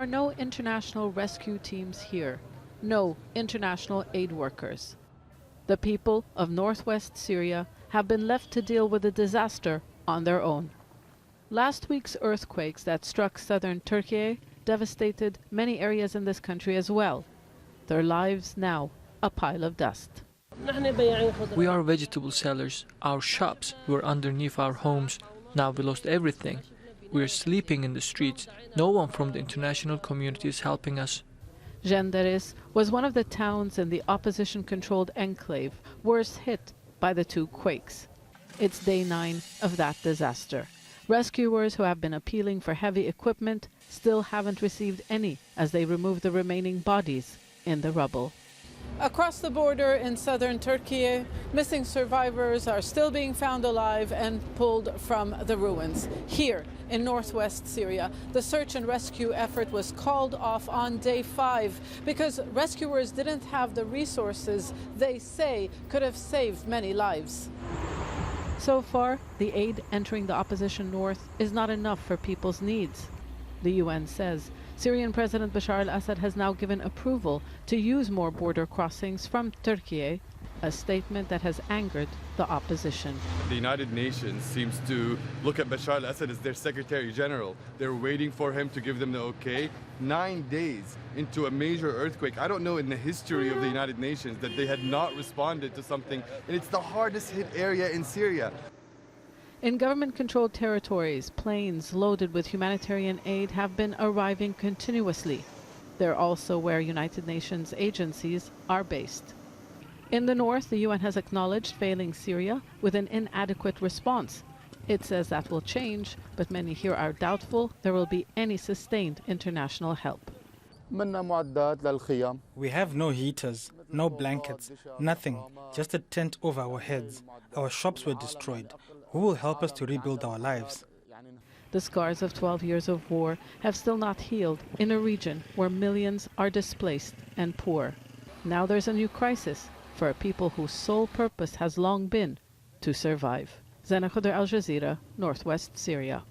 There are no international rescue teams here, no international aid workers. The people of northwest Syria have been left to deal with the disaster on their own. Last week's earthquakes that struck southern Turkiye devastated many areas in this country as well. Their lives now a pile of dust. We are vegetable sellers. Our shops were underneath our homes. Now we lost everything. We are sleeping in the streets. No one from the international community is helping us. Jinderes was one of the towns in the opposition-controlled enclave worst hit by the two quakes. It's day 9 of that disaster. Rescuers who have been appealing for heavy equipment still haven't received any as they remove the remaining bodies in the rubble. Across the border in southern Turkey, missing survivors are still being found alive and pulled from the ruins. Here in northwest Syria, the search and rescue effort was called off on day 5 because rescuers didn't have the resources they say could have saved many lives. So far, the aid entering the opposition north is not enough for people's needs. The UN says Syrian President Bashar al-Assad has now given approval to use more border crossings from Turkiye, a statement that has angered the opposition. The United Nations seems to look at Bashar al-Assad as their Secretary General. They're waiting for him to give them the okay. 9 days into a major earthquake. I don't know in the history of the United Nations that they had not responded to something, and it's the hardest hit area in Syria. In government-controlled territories, planes loaded with humanitarian aid have been arriving continuously. They're also where United Nations agencies are based. In the north, the UN has acknowledged failing Syria with an inadequate response. It says that will change, but many here are doubtful there will be any sustained international help. We have no heaters, no blankets, nothing, just a tent over our heads. Our shops were destroyed. Who will help us to rebuild our lives? The scars of 12 years of war have still not healed in a region where millions are displaced and poor. Now there's a new crisis for a people whose sole purpose has long been to survive. Zeina, Khodr, Al Jazeera, Northwest Syria.